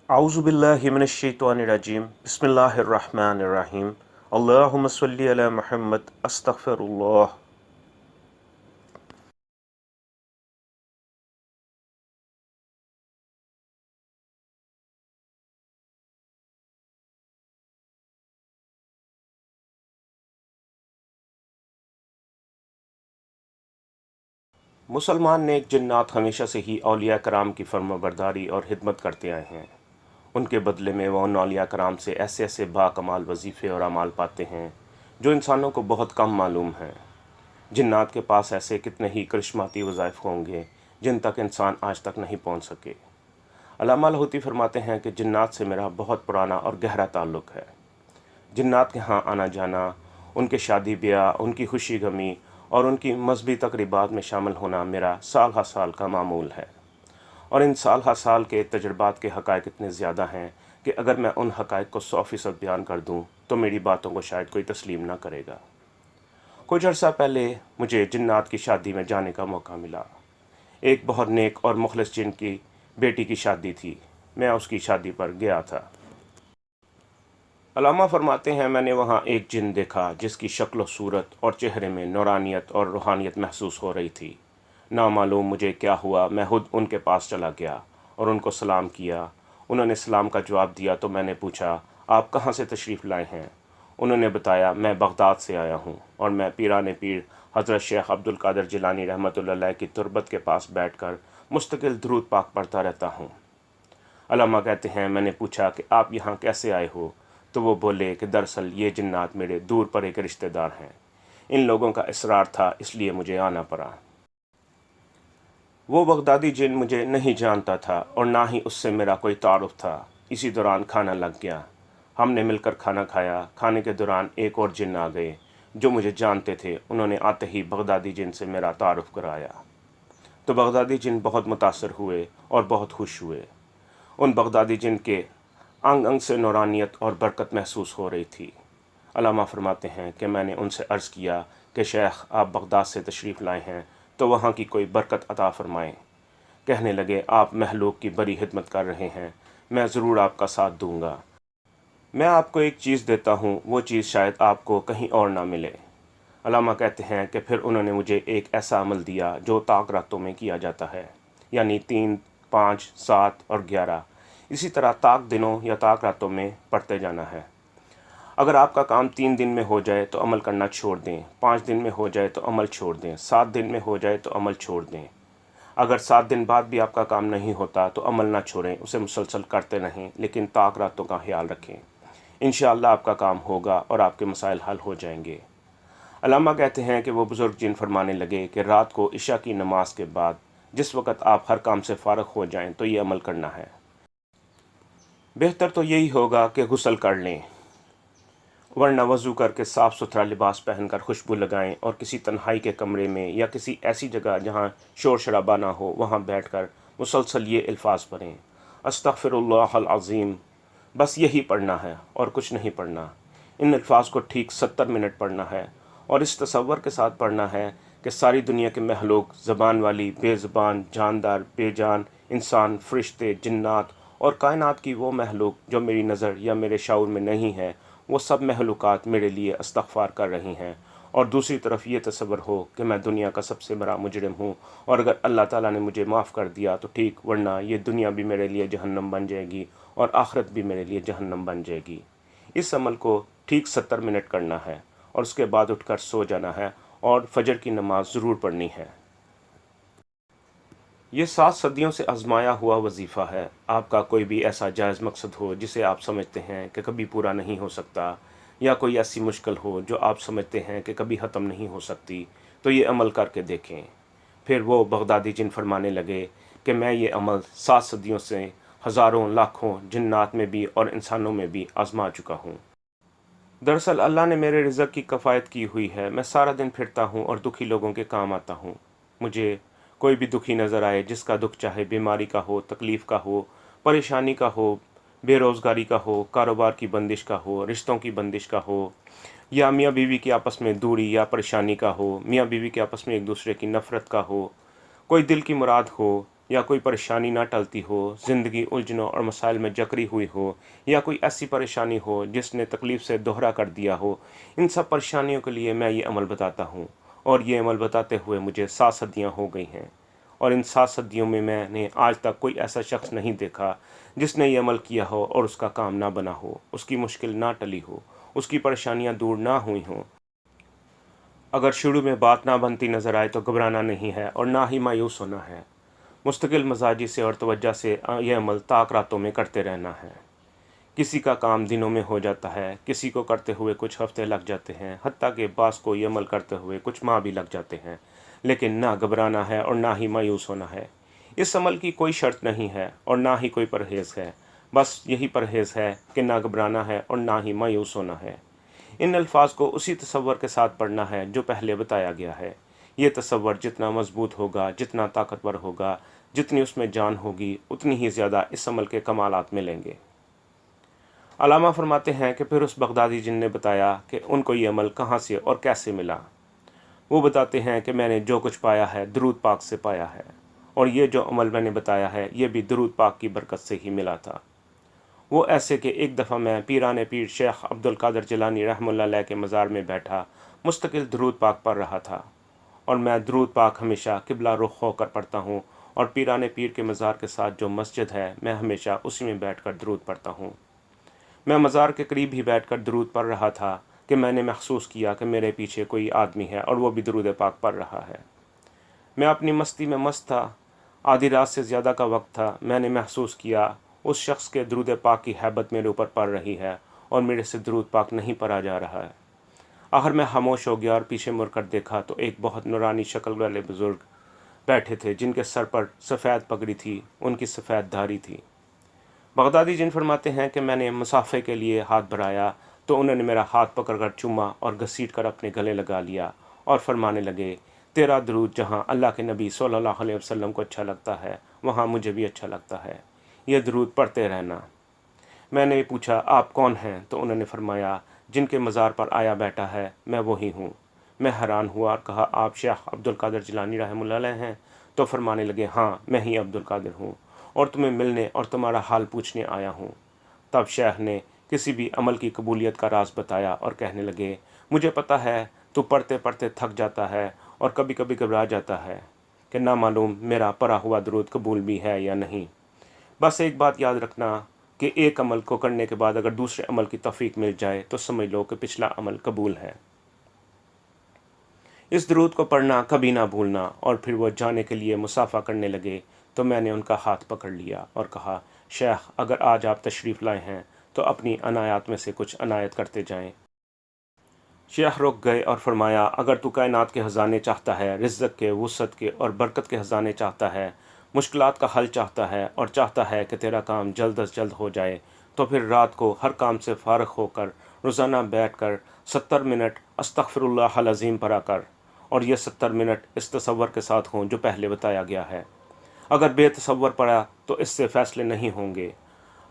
اعوذ باللہ من الشیطان الرجیم بسم اللہ الرحمن الرحیم اللہم صلی علی محمد استغفر اللہ۔ مسلمان نیک جنات ہمیشہ سے ہی اولیاء کرام کی فرما برداری اور خدمت کرتے آئے ہیں۔ ان کے بدلے میں وہ ان اولیاء کرام سے ایسے ایسے با کمال وظیفے اور اعمال پاتے ہیں جو انسانوں کو بہت کم معلوم ہیں۔ جنات کے پاس ایسے کتنے ہی کرشماتی وظائف ہوں گے جن تک انسان آج تک نہیں پہنچ سکے۔ علامہ لاہوتی فرماتے ہیں کہ جنات سے میرا بہت پرانا اور گہرا تعلق ہے۔ جنات کے ہاں آنا جانا، ان کے شادی بیاہ، ان کی خوشی غمی اور ان کی مذہبی تقریبات میں شامل ہونا میرا سال ہر سال کا معمول ہے، اور ان سال ہر سال کے تجربات کے حقائق اتنے زیادہ ہیں کہ اگر میں ان حقائق کو 100% بیان کر دوں تو میری باتوں کو شاید کوئی تسلیم نہ کرے گا۔ کچھ عرصہ پہلے مجھے جنات کی شادی میں جانے کا موقع ملا۔ ایک بہت نیک اور مخلص جن کی بیٹی کی شادی تھی، میں اس کی شادی پر گیا تھا۔ علامہ فرماتے ہیں میں نے وہاں ایک جن دیکھا جس کی شکل و صورت اور چہرے میں نورانیت اور روحانیت محسوس ہو رہی تھی۔ نامعلوم مجھے کیا ہوا، میں خود ان کے پاس چلا گیا اور ان کو سلام کیا۔ انہوں نے سلام کا جواب دیا تو میں نے پوچھا آپ کہاں سے تشریف لائے ہیں؟ انہوں نے بتایا میں بغداد سے آیا ہوں اور میں پیران پیر حضرت شیخ عبد القادر جیلانی رحمۃ اللہ علیہ کی تربت کے پاس بیٹھ کر مستقل درود پاک پڑھتا رہتا ہوں۔ علامہ کہتے ہیں میں نے پوچھا کہ آپ یہاں کیسے آئے ہو؟ تو وہ بولے کہ دراصل یہ جنات میرے دور پر ایک رشتہ دار ہیں، ان لوگوں کا اصرار تھا اس لیے مجھے آنا پڑا۔ وہ بغدادی جن مجھے نہیں جانتا تھا اور نہ ہی اس سے میرا کوئی تعارف تھا۔ اسی دوران کھانا لگ گیا، ہم نے مل کر کھانا کھایا۔ کھانے کے دوران ایک اور جن آ گئے جو مجھے جانتے تھے، انہوں نے آتے ہی بغدادی جن سے میرا تعارف کرایا تو بغدادی جن بہت متاثر ہوئے اور بہت خوش ہوئے۔ ان بغدادی جن کے انگ انگ سے نورانیت اور برکت محسوس ہو رہی تھی۔ علامہ فرماتے ہیں کہ میں نے ان سے عرض کیا کہ شیخ آپ بغداد سے تشریف لائے ہیں تو وہاں کی کوئی برکت عطا فرمائیں۔ کہنے لگے آپ مخلوق کی بڑی خدمت کر رہے ہیں، میں ضرور آپ کا ساتھ دوں گا۔ میں آپ کو ایک چیز دیتا ہوں، وہ چیز شاید آپ کو کہیں اور نہ ملے۔ علامہ کہتے ہیں کہ پھر انہوں نے مجھے ایک ایسا عمل دیا جو طاق راتوں میں کیا جاتا ہے، یعنی 3، 5، 7 اور 11، اسی طرح طاق دنوں یا طاق راتوں میں پڑھتے جانا ہے۔ اگر آپ کا کام 3 دن میں ہو جائے تو عمل کرنا چھوڑ دیں، 5 دن میں ہو جائے تو عمل چھوڑ دیں، 7 دن میں ہو جائے تو عمل چھوڑ دیں۔ اگر 7 دن بعد بھی آپ کا کام نہیں ہوتا تو عمل نہ چھوڑیں، اسے مسلسل کرتے رہیں، لیکن طاق راتوں کا خیال رکھیں۔ انشاءاللہ آپ کا کام ہوگا اور آپ کے مسائل حل ہو جائیں گے۔ علامہ کہتے ہیں کہ وہ بزرگ جن فرمانے لگے کہ رات کو عشاء کی نماز کے بعد جس وقت آپ ہر کام سے فارغ ہو جائیں تو یہ عمل کرنا ہے۔ بہتر تو یہی ہوگا کہ غسل کر لیں، ورنہ وضو کر کے صاف ستھرا لباس پہن کر خوشبو لگائیں اور کسی تنہائی کے کمرے میں یا کسی ایسی جگہ جہاں شور شرابہ نہ ہو وہاں بیٹھ کر مسلسل یہ الفاظ پڑھیں، استغفر اللہ العظیم۔ بس یہی پڑھنا ہے اور کچھ نہیں پڑھنا۔ ان الفاظ کو ٹھیک 70 منٹ پڑھنا ہے اور اس تصور کے ساتھ پڑھنا ہے کہ ساری دنیا کے مخلوق، زبان والی، بے زبان، جاندار، بے جان، انسان، فرشتے، جنات اور کائنات کی وہ مخلوق جو میری نظر یا میرے شعور میں نہیں ہے، وہ سب مخلوقات میرے لیے استغفار کر رہی ہیں، اور دوسری طرف یہ تصور ہو کہ میں دنیا کا سب سے بڑا مجرم ہوں اور اگر اللہ تعالیٰ نے مجھے معاف کر دیا تو ٹھیک، ورنہ یہ دنیا بھی میرے لیے جہنم بن جائے گی اور آخرت بھی میرے لیے جہنم بن جائے گی۔ اس عمل کو ٹھیک 70 منٹ کرنا ہے اور اس کے بعد اٹھ کر سو جانا ہے اور فجر کی نماز ضرور پڑھنی ہے۔ یہ 7 صدیوں سے آزمایا ہوا وظیفہ ہے۔ آپ کا کوئی بھی ایسا جائز مقصد ہو جسے آپ سمجھتے ہیں کہ کبھی پورا نہیں ہو سکتا، یا کوئی ایسی مشکل ہو جو آپ سمجھتے ہیں کہ کبھی ختم نہیں ہو سکتی، تو یہ عمل کر کے دیکھیں۔ پھر وہ بغدادی جن فرمانے لگے کہ میں یہ عمل 7 صدیوں سے ہزاروں لاکھوں جنات میں بھی اور انسانوں میں بھی آزما چکا ہوں۔ دراصل اللہ نے میرے رزق کی کفایت کی ہوئی ہے۔ میں سارا دن پھرتا ہوں اور دکھی لوگوں کے کام آتا ہوں۔ مجھے کوئی بھی دکھی نظر آئے، جس کا دکھ چاہے بیماری کا ہو، تکلیف کا ہو، پریشانی کا ہو، بے روزگاری کا ہو، کاروبار کی بندش کا ہو، رشتوں کی بندش کا ہو، یا میاں بیوی کی آپس میں دوری یا پریشانی کا ہو، میاں بیوی کے آپس میں ایک دوسرے کی نفرت کا ہو، کوئی دل کی مراد ہو یا کوئی پریشانی نہ ٹلتی ہو، زندگی الجھنوں اور مسائل میں جکڑی ہوئی ہو، یا کوئی ایسی پریشانی ہو جس نے تکلیف سے دوہرا کر دیا ہو، ان سب پریشانیوں کے لیے میں یہ عمل بتاتا ہوں، اور یہ عمل بتاتے ہوئے مجھے 7 صدیاں ہو گئی ہیں، اور ان 7 صدیوں میں نے آج تک کوئی ایسا شخص نہیں دیکھا جس نے یہ عمل کیا ہو اور اس کا کام نہ بنا ہو، اس کی مشکل نہ ٹلی ہو، اس کی پریشانیاں دور نہ ہوئی ہوں۔ اگر شروع میں بات نہ بنتی نظر آئے تو گھبرانا نہیں ہے اور نہ ہی مایوس ہونا ہے، مستقل مزاجی سے اور توجہ سے یہ عمل طاق راتوں میں کرتے رہنا ہے۔ کسی کا کام دنوں میں ہو جاتا ہے، کسی کو کرتے ہوئے کچھ ہفتے لگ جاتے ہیں، حتیٰ کہ بعض کو یہ عمل کرتے ہوئے کچھ ماہ بھی لگ جاتے ہیں، لیکن نہ گھبرانا ہے اور نہ ہی مایوس ہونا ہے۔ اس عمل کی کوئی شرط نہیں ہے اور نہ ہی کوئی پرہیز ہے، بس یہی پرہیز ہے کہ نہ گھبرانا ہے اور نہ ہی مایوس ہونا ہے۔ ان الفاظ کو اسی تصور کے ساتھ پڑھنا ہے جو پہلے بتایا گیا ہے۔ یہ تصور جتنا مضبوط ہوگا، جتنا طاقتور ہوگا، جتنی اس میں جان ہوگی، اتنی ہی زیادہ اس عمل کے کمالات ملیں گے۔ علامہ فرماتے ہیں کہ پھر اس بغدادی جن نے بتایا کہ ان کو یہ عمل کہاں سے اور کیسے ملا۔ وہ بتاتے ہیں کہ میں نے جو کچھ پایا ہے درود پاک سے پایا ہے، اور یہ جو عمل میں نے بتایا ہے یہ بھی درود پاک کی برکت سے ہی ملا تھا۔ وہ ایسے کہ ایک دفعہ میں پیران پیر شیخ عبد القادر جیلانی رحمہ اللہ علیہ کے مزار میں بیٹھا مستقل درود پاک پڑھ رہا تھا، اور میں درود پاک ہمیشہ قبلہ رخ ہو کر پڑھتا ہوں، اور پیران پیر کے مزار کے ساتھ جو مسجد ہے میں ہمیشہ اسی میں بیٹھ کر درود پڑھتا ہوں۔ میں مزار کے قریب ہی بیٹھ کر درود پڑھ رہا تھا کہ میں نے محسوس کیا کہ میرے پیچھے کوئی آدمی ہے اور وہ بھی درود پاک پڑھ رہا ہے۔ میں اپنی مستی میں مست تھا، آدھی رات سے زیادہ کا وقت تھا۔ میں نے محسوس کیا اس شخص کے درود پاک کی ہیبت میرے اوپر پڑ رہی ہے اور میرے سے درود پاک نہیں پڑھا جا رہا ہے۔ آخر میں خاموش ہو گیا اور پیچھے مڑ کر دیکھا تو ایک بہت نورانی شکل والے بزرگ بیٹھے تھے جن کے سر پر سفید پگڑی تھی، ان کی سفید داڑھی تھی۔ بغدادی جن فرماتے ہیں کہ میں نے مصافحے کے لیے ہاتھ بڑھایا تو انہوں نے میرا ہاتھ پکڑ کر چوما اور گھسیٹ کر اپنے گلے لگا لیا اور فرمانے لگے، تیرا درود جہاں اللہ کے نبی صلی اللہ علیہ وسلم کو اچھا لگتا ہے وہاں مجھے بھی اچھا لگتا ہے، یہ درود پڑھتے رہنا۔ میں نے پوچھا آپ کون ہیں؟ تو انہوں نے فرمایا جن کے مزار پر آیا بیٹھا ہے میں وہی ہوں۔ میں حیران ہوا اور کہا آپ شیخ عبد القادر جیلانی رحمہ اللہ علیہ ہیں؟ تو فرمانے لگے ہاں میں ہی عبد القادر ہوں، اور تمہیں ملنے اور تمہارا حال پوچھنے آیا ہوں۔ تب شیخ نے کسی بھی عمل کی قبولیت کا راز بتایا اور کہنے لگے، مجھے پتہ ہے تو پڑھتے پڑھتے تھک جاتا ہے اور کبھی کبھی گھبرا جاتا ہے کہ نہ معلوم میرا پڑھا ہوا درود قبول بھی ہے یا نہیں۔ بس ایک بات یاد رکھنا کہ ایک عمل کو کرنے کے بعد اگر دوسرے عمل کی توفیق مل جائے تو سمجھ لو کہ پچھلا عمل قبول ہے۔ اس درود کو پڑھنا کبھی نہ بھولنا۔ اور پھر وہ جانے کے لیے مصافحہ کرنے لگے تو میں نے ان کا ہاتھ پکڑ لیا اور کہا، شیخ اگر آج آپ تشریف لائے ہیں تو اپنی عنایات میں سے کچھ عنایت کرتے جائیں۔ شیخ رک گئے اور فرمایا، اگر تو کائنات کے خزانے چاہتا ہے، رزق کے، وسعت کے اور برکت کے خزانے چاہتا ہے، مشکلات کا حل چاہتا ہے اور چاہتا ہے کہ تیرا کام جلد از جلد ہو جائے، تو پھر رات کو ہر کام سے فارغ ہو کر روزانہ بیٹھ کر 70 منٹ استغفر اللہ العظیم پڑھا کر، اور یہ 70 منٹ اس تصور کے ساتھ ہوں جو پہلے بتایا گیا ہے۔ اگر بے تصور پڑھا تو اس سے فیصلے نہیں ہوں گے،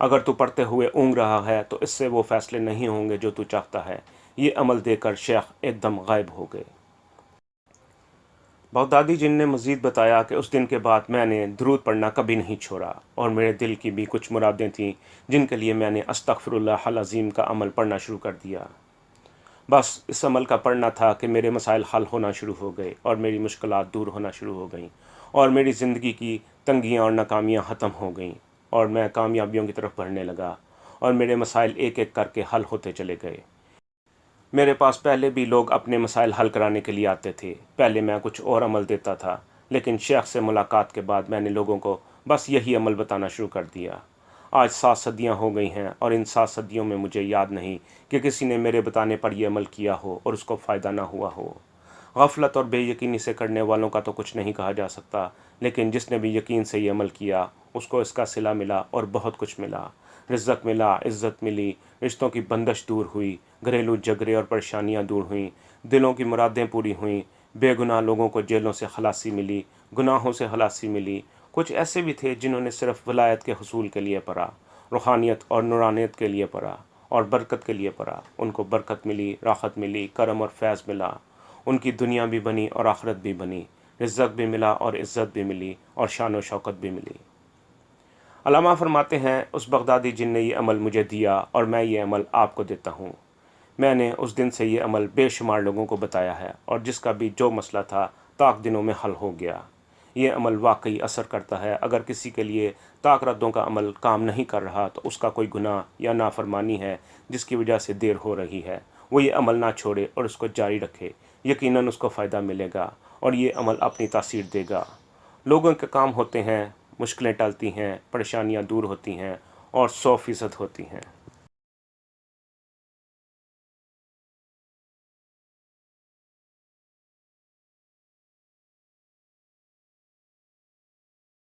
اگر تو پڑھتے ہوئے اونگ رہا ہے تو اس سے وہ فیصلے نہیں ہوں گے جو تو چاہتا ہے۔ یہ عمل دے کر شیخ ایک دم غائب ہو گئے۔ بغدادی جن نے مزید بتایا کہ اس دن کے بعد میں نے درود پڑھنا کبھی نہیں چھوڑا، اور میرے دل کی بھی کچھ مرادیں تھیں جن کے لیے میں نے استغفر اللہ العظیم کا عمل پڑھنا شروع کر دیا۔ بس اس عمل کا پڑھنا تھا کہ میرے مسائل حل ہونا شروع ہو گئے اور میری مشکلات دور ہونا شروع ہو گئیں، اور میری زندگی کی تنگیاں اور ناکامیاں ختم ہو گئیں، اور میں کامیابیوں کی طرف بڑھنے لگا، اور میرے مسائل ایک ایک کر کے حل ہوتے چلے گئے۔ میرے پاس پہلے بھی لوگ اپنے مسائل حل کرانے کے لیے آتے تھے، پہلے میں کچھ اور عمل دیتا تھا، لیکن شیخ سے ملاقات کے بعد میں نے لوگوں کو بس یہی عمل بتانا شروع کر دیا۔ آج 7 صدیاں ہو گئی ہیں اور ان 7 صدیوں میں مجھے یاد نہیں کہ کسی نے میرے بتانے پر یہ عمل کیا ہو اور اس کو فائدہ نہ ہوا ہو۔ غفلت اور بے یقینی سے کرنے والوں کا تو کچھ نہیں کہا جا سکتا، لیکن جس نے بھی یقین سے یہ عمل کیا اس کو اس کا صلہ ملا اور بہت کچھ ملا، رزق ملا، عزت ملی، رشتوں کی بندش دور ہوئی، گھریلو جھگڑے اور پریشانیاں دور ہوئیں، دلوں کی مرادیں پوری ہوئیں، بے گناہ لوگوں کو جیلوں سے خلاصی ملی، گناہوں سے خلاصی ملی۔ کچھ ایسے بھی تھے جنہوں نے صرف ولایت کے حصول کے لیے پڑھا، روحانیت اور نورانیت کے لیے پڑھا اور برکت کے لیے پڑھا۔ ان کو برکت ملی، راحت ملی، کرم اور فیض ملا، ان کی دنیا بھی بنی اور آخرت بھی بنی۔ رزق بھی ملا اور عزت بھی ملی اور شان و شوکت بھی ملی۔ علامہ فرماتے ہیں اس بغدادی جن نے یہ عمل مجھے دیا اور میں یہ عمل آپ کو دیتا ہوں۔ میں نے اس دن سے یہ عمل بے شمار لوگوں کو بتایا ہے اور جس کا بھی جو مسئلہ تھا طاق دنوں میں حل ہو گیا۔ یہ عمل واقعی اثر کرتا ہے۔ اگر کسی کے لیے طاق ردوں کا عمل کام نہیں کر رہا تو اس کا کوئی گناہ یا نافرمانی ہے جس کی وجہ سے دیر ہو رہی ہے، وہ یہ عمل نہ چھوڑے اور اس کو جاری رکھے، یقیناً اس کو فائدہ ملے گا اور یہ عمل اپنی تاثیر دے گا۔ لوگوں کے کام ہوتے ہیں، مشکلیں ٹلتی ہیں، پریشانیاں دور ہوتی ہیں اور 100% ہوتی ہیں۔